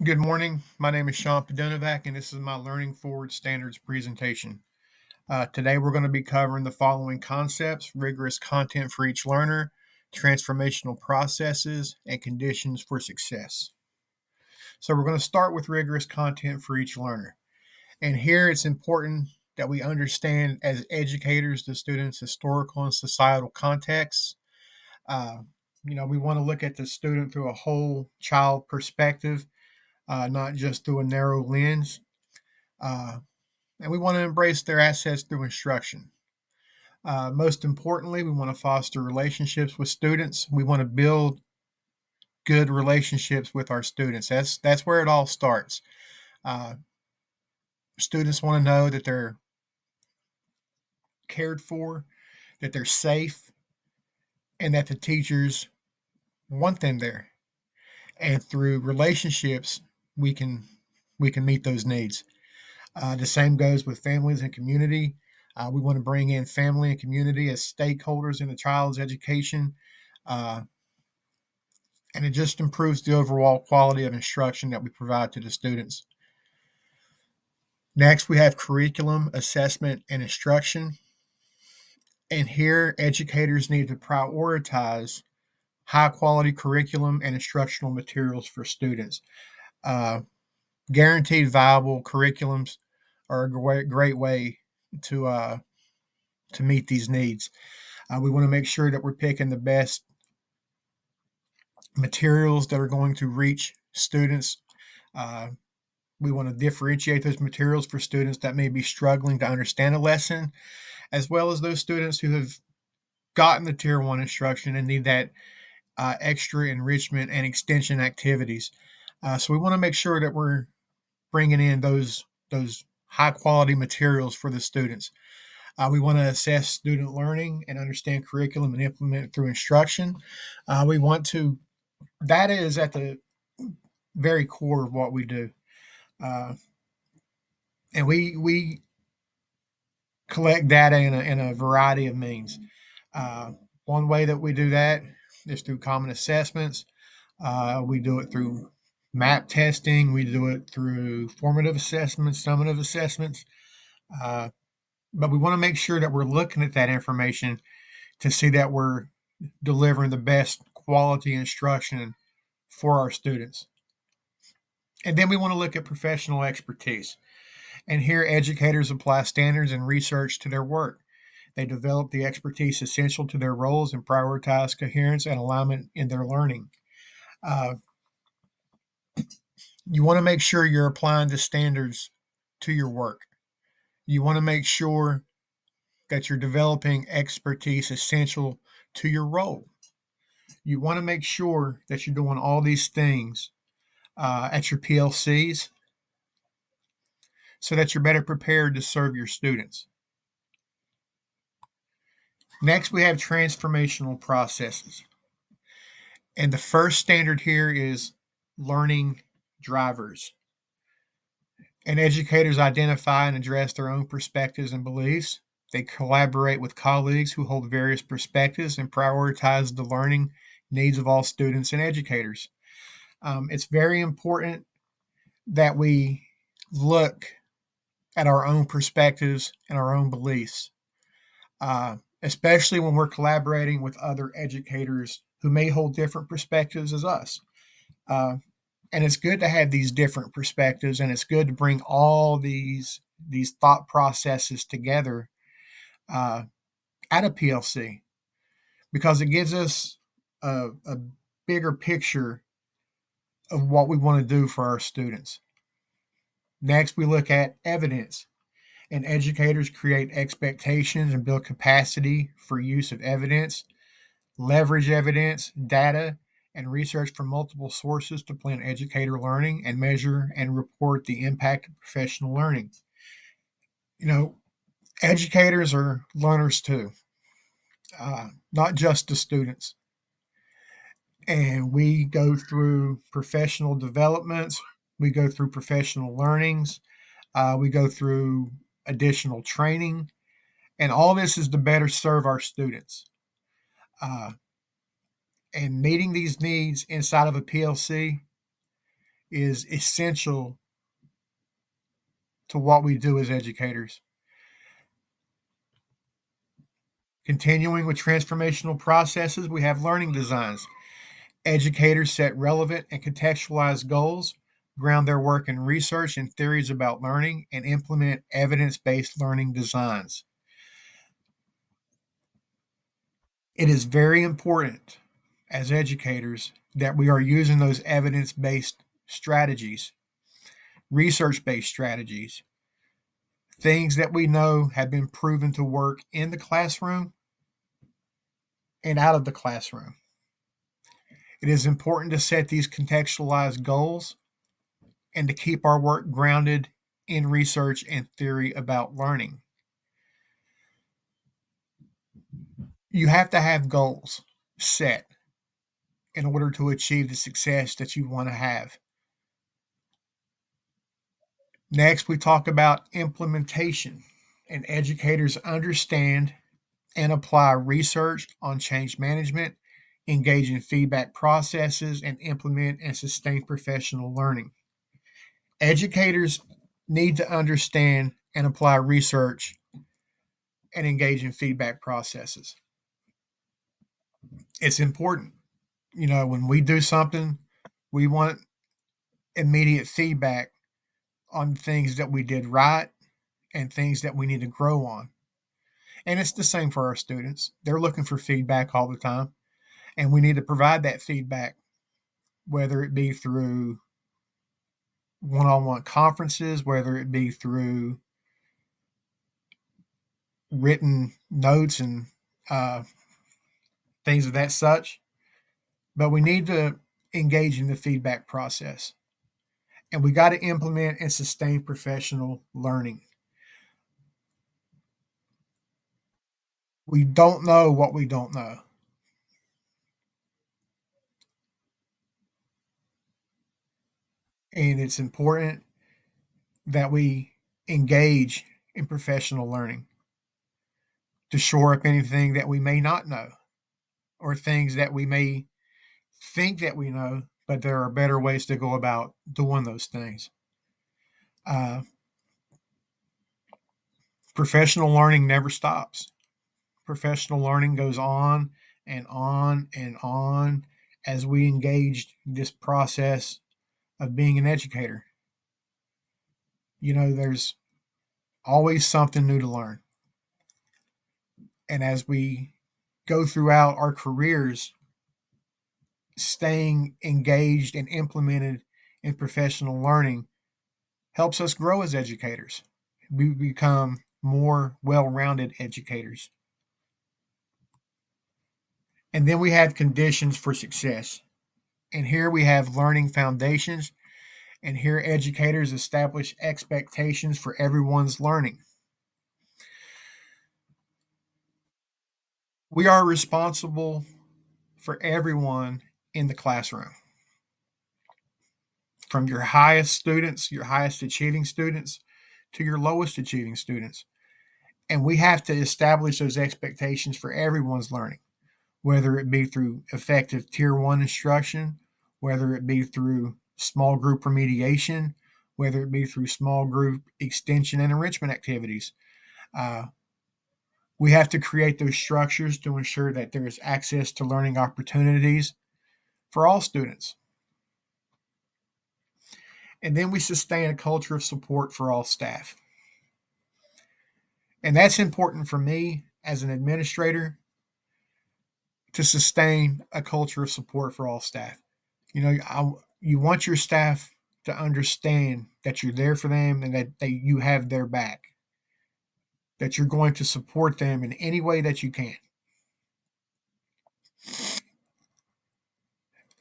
Good morning. My name is Sean Podonovac, and this is my Learning Forward Standards presentation. Today, we're going to be covering the following concepts: rigorous content for each learner, transformational processes, and conditions for success. So, we're going to start with rigorous content for each learner. And here it's important that we understand, as educators, the students' historical and societal contexts. Uh, we want to look at the student through a whole child perspective, not just through a narrow lens. Uh, and we want to embrace their assets through instruction. Most importantly, we want to foster relationships with students. We want to build good relationships with our students. That's where it all starts. Uh, Students want to know that they're cared for, that they're safe, and that the teachers want them there. And through relationships, we can we can meet those needs. The same goes with families and community. We want to bring in family and community as stakeholders in the child's education, uh, and it just improves the overall quality of instruction that we provide to the students. Next, we have curriculum, assessment, and instruction. And here, educators need to prioritize high quality curriculum and instructional materials for students. Uh, Guaranteed viable curriculums are a great way to uh, to meet these needs. We want to make sure that we're picking the best materials that are going to reach students. Uh, we want to differentiate those materials for students that may be struggling to understand a lesson, as well as those students who have gotten the Tier 1 instruction and need that extra enrichment and extension activities. So we want to make sure that we're bringing in those high quality materials for the students. We want to assess student learning and understand curriculum and implement it through instruction. We want to That is at the very core of what we do. Uh, and we collect data in a variety of means. Uh, One way that we do that is through common assessments. We do it through map testing. We do it through formative assessments, summative assessments. Uh, but we want to make sure that we're looking at that information to see that we're delivering the best quality instruction for our students. And then we want to look at professional expertise. And here, educators apply standards and research to their work. They develop the expertise essential to their roles and prioritize coherence and alignment in their learning. Uh, you want to make sure you're applying the standards to your work. You want to make sure that you're developing expertise essential to your role. You want to make sure that you're doing all these things at your PLCs so that you're better prepared to serve your students. Next, we have transformational processes. And the first standard here is learning drivers. And educators identify and address their own perspectives and beliefs. They collaborate with colleagues who hold various perspectives and prioritize the learning needs of all students and educators. It's very important that we look at our own perspectives and our own beliefs, especially when we're collaborating with other educators who may hold different perspectives as us. Uh, and it's good to have these different perspectives, and it's good to bring all these thought processes together uh, at a PLC because it gives us a bigger picture of what we want to do for our students. Next, we look at evidence, and educators create expectations and build capacity for use of evidence, leverage evidence, data, and research from multiple sources to plan educator learning and measure and report the impact of professional learning. You know, educators are learners too, not just the students. And we go through professional developments, we go through professional learnings, we go through additional training, and all this is to better serve our students. Uh, and meeting these needs inside of a PLC is essential to what we do as educators. Continuing with transformational processes, we have learning designs. Educators set relevant and contextualized goals, ground their work in research and theories about learning, and implement evidence based learning designs. It is very important as educators that we are using those evidence based strategies, research based strategies, things that we know have been proven to work in the classroom and out of the classroom. It is important to set these contextualized goals and to keep our work grounded in research and theory about learning. You have to have goals set in order to achieve the success that you want to have. Next, we talk about implementation, and educators understand and apply research on change management, engage in feedback processes, and implement and sustain professional learning. Educators need to understand and apply research and engage in feedback processes. It's important. You know, when we do something, we want immediate feedback on things that we did right and things that we need to grow on. And it's the same for our students. They're looking for feedback all the time, and we need to provide that feedback, whether it be through one on one conferences, whether it be through written notes and uh, things of that such. But we need to engage in the feedback process. And we got to implement and sustain professional learning. We don't know what we don't know. And it's important that we engage in professional learning to shore up anything that we may not know or things that we may think that we know, but there are better ways to go about doing those things. Uh, Professional learning never stops. Professional learning goes on and on and on as we engage this process of being an educator. You know, there's always something new to learn. And as we go throughout our careers, staying engaged and implemented in professional learning helps us grow as educators. We become more well rounded educators. And then we have conditions for success. And here we have learning foundations, and here educators establish expectations for everyone's learning. We are responsible for everyone in the classroom, from your highest students, your highest achieving students, to your lowest achieving students. And we have to establish those expectations for everyone's learning, whether it be through effective tier one instruction, whether it be through small group remediation, whether it be through small group extension and enrichment activities. Uh, we have to create those structures to ensure that there is access to learning opportunities for all students. And then we sustain a culture of support for all staff. And that's important for me as an administrator to sustain a culture of support for all staff. You know, you want your staff to understand that you're there for them and that you have their back, that you're going to support them in any way that you can.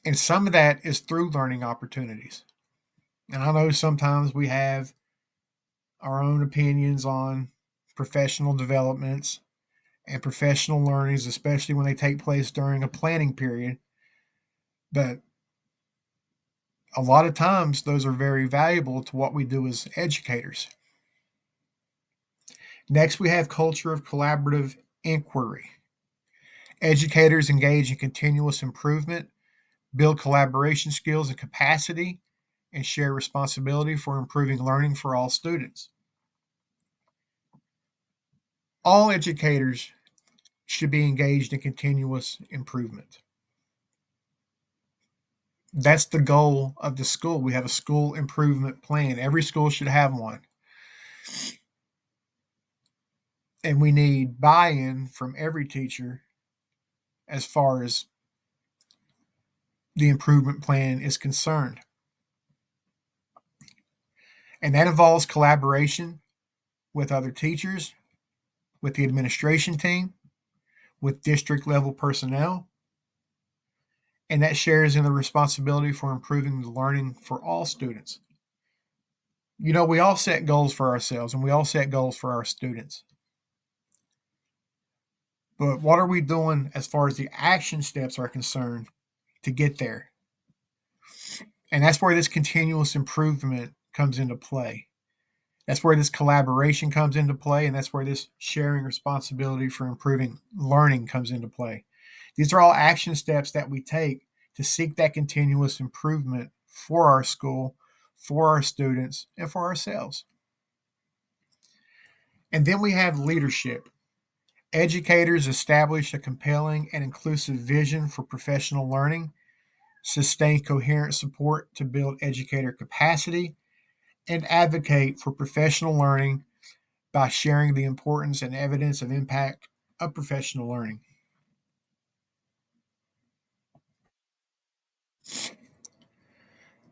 And some of that is through learning opportunities. And I know sometimes we have our own opinions on professional developments and professional learnings, especially when they take place during a planning period. But a lot of times, those are very valuable to what we do as educators. Next, we have culture of collaborative inquiry. Educators engage in continuous improvement, build collaboration skills and capacity, and share responsibility for improving learning for all students. All educators should be engaged in continuous improvement. That's the goal of the school. We have a school improvement plan. Every school should have one. And we need buy in from every teacher as far as the improvement plan is concerned. And that involves collaboration with other teachers, with the administration team, with district level personnel, and that shares in the responsibility for improving the learning for all students. You know, we all set goals for ourselves and we all set goals for our students. But what are we doing as far as the action steps are concerned to get there? And that's where this continuous improvement comes into play. That's where this collaboration comes into play, and that's where this sharing responsibility for improving learning comes into play. These are all action steps that we take to seek that continuous improvement for our school, for our students, and for ourselves. And then we have leadership. Educators establish a compelling and inclusive vision for professional learning, sustain coherent support to build educator capacity, and advocate for professional learning by sharing the importance and evidence of impact of professional learning.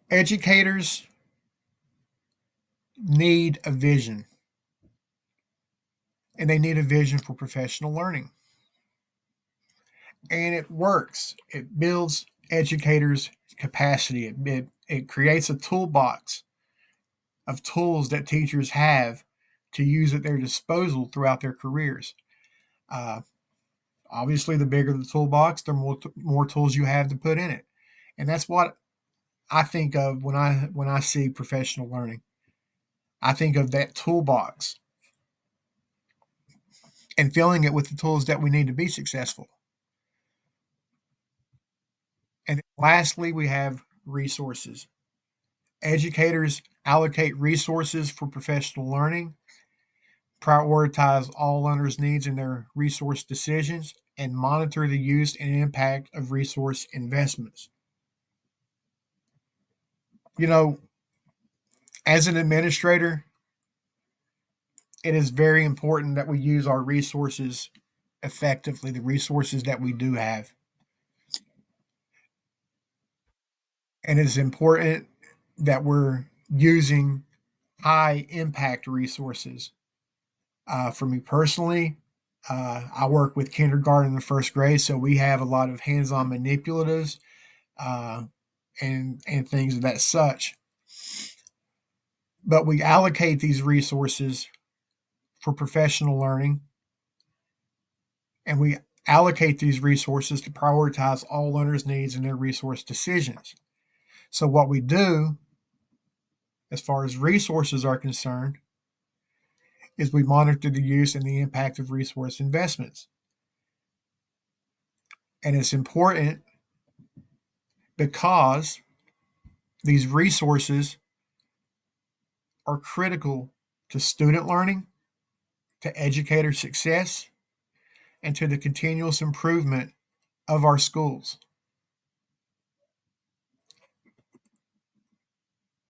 Educators need a vision, and they need a vision for professional learning. And it works. It builds educators' capacity. It creates a toolbox of tools that teachers have to use at their disposal throughout their careers. Uh, Obviously, the bigger the toolbox, the more tools you have to put in it, and that's what I think of when I see professional learning. I think of that toolbox and filling it with the tools that we need to be successful. And lastly, we have resources. Educators allocate resources for professional learning, prioritize all learners' needs in their resource decisions, and monitor the use and impact of resource investments. You know, as an administrator, it is very important that we use our resources effectively, the resources that we do have. And it's important that we're using high impact resources. For me personally, I work with kindergarten and first grade, so we have a lot of hands-on manipulatives uh, and things of that such. But we allocate these resources for professional learning, and we allocate these resources to prioritize all learners' needs in their resource decisions. So what we do, as far as resources are concerned, is we monitor the use and the impact of resource investments. And it's important because these resources are critical to student learning, to educator success, and to the continuous improvement of our schools.